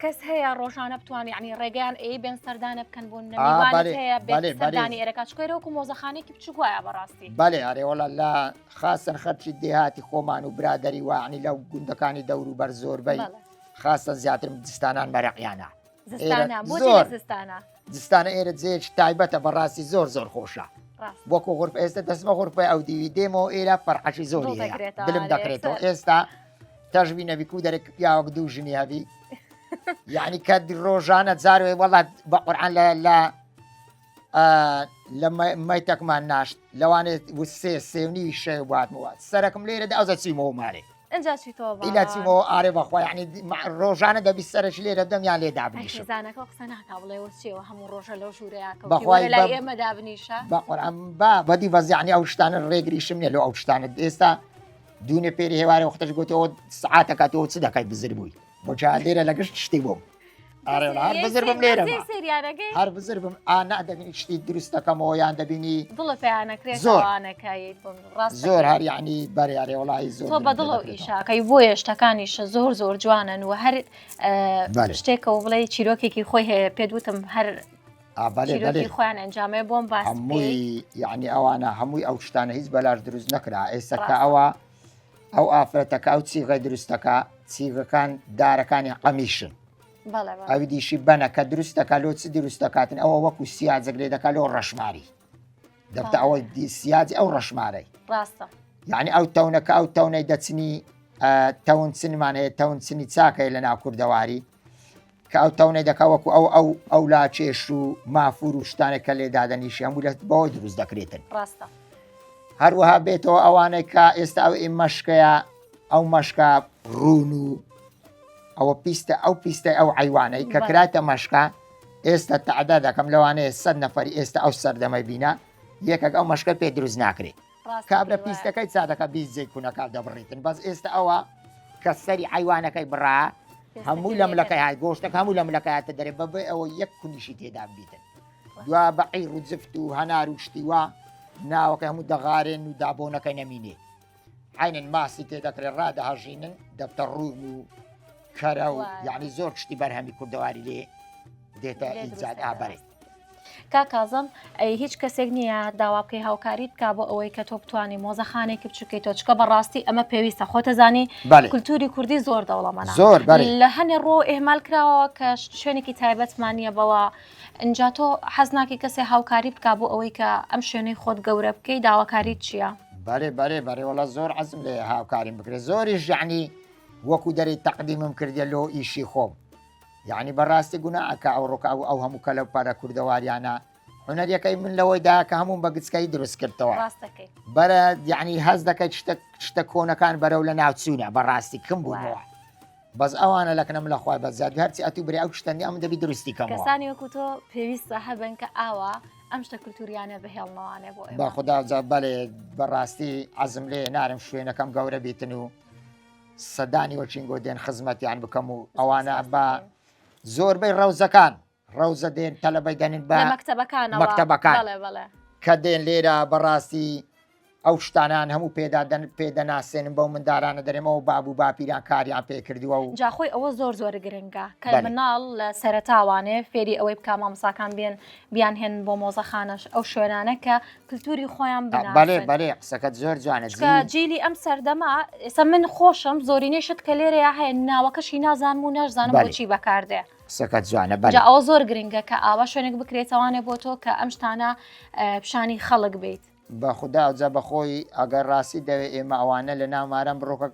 کەس هەیە ڕۆژانە بتوان یعنی ڕێگەیان بێن سەردانە بکەن بوون بەڵێ، میوانت هەیە بەڵێ، بێت سەردانی ئێرەکە چکۆیرە وەکو مۆزەخانەیەکی بچووک وایە بەڕاستی. بەڵێ ئەرێوەڵە لە خاستن خەرچی دێهاتی خۆمان و برادەری وانی لەو گوندەکانی دەور و بەر زۆربەی بەڵێ. خاستە زیاتر دستانان مەرەقیانە. زستانە بۆ زۆر. زستانە دستانە ئێرە جێکی تایبەتە بەڕاستی زۆر زۆر خۆشە. ڕاست. وەکو غورپ ئێستا دەستمە غورپی ئەو دیوی دێمەوە ئێرە پەرعەشی زۆری دڵ هەیە دەگرێتەوە، دلم ئارێ، دەکرێتەوە سەر. ئێستا تەژبی نەبی و دەرێک پیاوەک دوو ژنی هەبی یعنی کە ڕۆژانە جاروێ وەڵات بە قورعان لە مەیتەکمان ناشت لەوانێت سێونی شێ واتمەوە سەرەکەم لێرەدا ئەوزە چیمەوە مارێ ئەجا چیتەوە ئیلا چیمەوە ئارێ بەخوا یعنی ڕۆژانە دەبی سەرش لێرە دەمیان لێ دابنیشم زانەکە قسە ناکا بڵێوە چێوە هەموو ڕۆژە لەو ژوورەیە بەخوای لای ئێمە دابنیشە بە قورعان با بەدی بەزیعنی ئەو شتانە ڕێگریشم نیە لەو ئەو شتانە ئێستا دوونێ پێری هێوارە وەختەش گوتەوە سعاتەکەتەوە چ دەکەیت بزر بووی بۆ لێرە لە گشت شتی بووم هەر بزر بم لێرە سریانەکەی هەر بزر بم نادەبینی شتی دروستەکەمەوە یان دەبینی دڵە پێیانەکرێتوانەکەیت زۆر هەر یعنی بەریارێ وڵی زۆر تۆ بە دڵ و ئیشاکەی بۆیە شتەکانیشە زۆر زۆر جوانن و هەر شتێکەوە بڵێ چیرۆکێکی خۆی هەیە پێ دوتم هەر چیرۆکی خۆیان ئەنجامێ بۆم باس هەمووی یعنی ئەوانە هەمووی ئەو شتانە هیچ بەلاش دروست نەکرا ئێستاکە ئەوە ئەو ئافرەتەکە ئەو چیغی دروستەکە چیغەکان دارەکانی قەمیشن ئەوی دیشی بەنە کە دروستەکە لۆ چ دروستەکاتن ئەوە وەکو سیاجێک لێ دەکات لۆ ڕەشماری دەبتە ئەوەی سیاجی ئەو ڕەشمارەی ڕاستە یعنی ئەو تەونەکە ئەو تەونەی دەچنی تەونچنمان هەیە تەونچنی چاکەی لە ناو کوردەواری کە ئەو تەونەی دەکا وەکو ئەو لا چێش و مافور و شتانێکە لێ دادەنیشی هەموو لە بەوەی دروست دەکرێتن ڕاستە هەروەها بێتەوە ئەوانەی کە ئێستا ئەو مەشکەیە ئەو مەشکە ڕون و ئەوە پیستە ئەو پیستە ئەو عیوانەی کە کراتە مەشکە ئێستا تەعدا دەکەم لەوانەیە 100 نەفەری ئێستا ئەو سەردەمەی بینە یەکێک ئەو مەشکە پێ دروست ناکرێت کابرا پیستەکەی چادەکە بیزێ کوونەکە دەبڕێتن بەس ئێستا ئەوە کە سەری عیوانەکەی بڕا هەموو لە ملەکەی های گۆشتەکە هەموو لە ملەکە هاتە دەرێ بەبێ ئەوە یەک کونیشی تێدا بیتن دوا بەعی ڕوجفت و هەنار و شتی وە ناوەکە هەموو دەغارێن و دابۆنەکەی نەمینێ عینن ماسی تێدەکرێت ڕادەهەژینن دەبتە ڕوون و کەرە و یعنی زۆر شتی بەرهەمی کوردەواری لێ دێتە ئیجاد ئابەرێت کاکازم هیچ کەسێک نییە داوا بکەی هاوکاری بکا بۆ ئەوەی کە تۆ بتوانانی مۆزەخانێکی بچووکەیتەوە چکە بەڕاستی ئەمە پێویستە خۆتەزانی کولتوری کوردی زۆر دەوڵەمەە زۆر لە هەنێ ڕۆ ئێمال کراوە کە شوێنێکی تایبەتمانە بەوە ئەجا تۆ حەزناکی کەسێ هاوکاری بکا بۆ ئەوەی کە ئەم شوێنەی خۆت گەورە بکەی داواکاریت چییە؟ بەرێ وڵە زۆر عەزم لێ هاوکاریم بکرێت زۆریش یعنی وەکو دەری تەقدیمم کردێ لۆ ئیشی خۆم یعنی بەڕاستی گوناکە ئەو ڕۆکە ئەو هەموو کە لەو پارە کوردەواریانە هونەرەکەی من لەوەیدا کە هەموو بە گچکایی دروست کردەوە بەرە یعنی هەز دەکەیت شتە کۆنەکان بەرەو لە ناوچوونە بەڕاستی کەم بوونەوە بەس ئەوانە لەکنم لە خوای بەزیاد هەرچی ئەتو برێ ئەو شتەنی ئەم دەبی دروستی کەم کەسانی وەکو تۆ پێویستە هەبن کە ئاوا ئەم شتە کولتوریانە بەهێڵنەوانێ بۆ بە خوددا بەڵێ بەڕاستی عەزم لێ نارم شوێنەکەم گەورە بیتن و سەدانی وەچینگۆ دێن خزمەتیان بکەم و ئەوانە بە زۆربەی ڕەوزەکان ڕەوزە دێن تەلەبەی دەنن بە مەکتەبەکان کە دێن لێرە بەڕاستی ئەو شتانان هەموو پێدەناسێنن بەو مندارانە دەرێمەوە بابوو باپیران کاریان پێکردووە و جاخۆی ئەوە زۆر گرنگە کە مناڵ لە سەرتاوانێ فێری ئەوەی بک مامۆساکان بێن بیان هێن بۆ مۆزەخانەش ئەو شوێنانە کە کولتوری خۆیان بەێ قسەکەت زۆر جوانە جیلی ئەم سەردەما ئێستا من خۆشم زۆرینەی کە لێرەیە هەیە ناوەکەشی نازانم و نەشزانم بۆچی بەکاردێ قسەکەت جوانە ئەوە زۆر گرنگە کە ئاوا شوێنێک بکرێتەوانێ بۆ تۆ کە ئەم شتانە پیشانی خەڵک بیت بە خوددا جا بەخۆی ئەگەر ڕاستی دەوێت ئێمە ئەوانە لە ناوماران بڕۆکە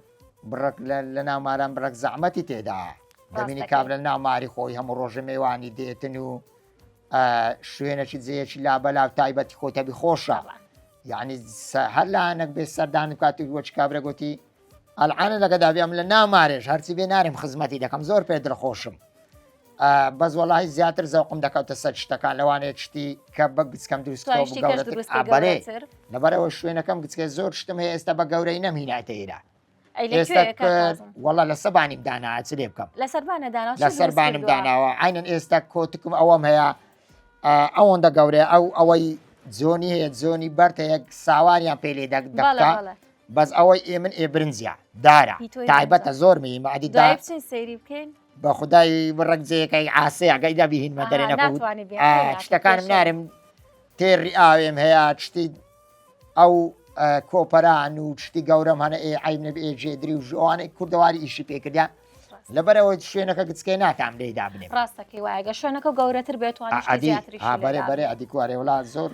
لە ناوماران بڕک زەحمەتی تێدا دەبینی کابرا لە ناوماری خۆی هەموو ڕۆژە میێوانی دێتن و شوێنەی جێیەکی لابەلاو تایبەتی خۆتەبی خۆشە یعنی هەر لاەنێک بێ سەردان کاتی وەچ کابرا گوتی ئەلعانە لەگەدابێم لە ناومارێش هەرچی بێ نارم خزمەتی دەکەم زۆر پێ دڵخۆشم بەس وەڵی زیاتر زەوقم دەکەوتە سەر شتەکان لەوانێت شتی کە بە گچکەم دروستبارێ لەبەرەوە شوێنەکەم گچکە زۆر شتم هەیە ئێستا بە گەورەی نەمهینایتە ئێرە وەڵا لە سەبانیم دانا چ لێ بکەم لە سەربانم داناوە عینەن ئێستا کۆتکم ئەوەم هەیە ئەوەندە گەورەیە ئەوەی جۆنی هەیە جۆنی بەرتە یەک ساواریان پێ لێ دەکە بەس ئەوەی ئێ من ئێبرنجە دارە تایبەتە زۆر میمادی سەیری بکەین بە خدای بڕەنجەیەکەی ئاسەیەگەیدا بیهینمە دەرێ ناتوانێ بێ شتەکانم نارم تێڕی ئاوێم هەیە چتی ئەو کۆپەران و شتی گەورەم هەنە عیبنە بێ جێدری و ژۆوانەی کوردەواری ئیشی پێکردیان لەبەرەوەی شوێنەکە گچکەی ناکام لێدا بنێ ڕاستەکەی وایەگە شوێنەکە گەورەتر بێتوانێت بەرێ بەرێ ئەدیکوارێ وڵات زۆر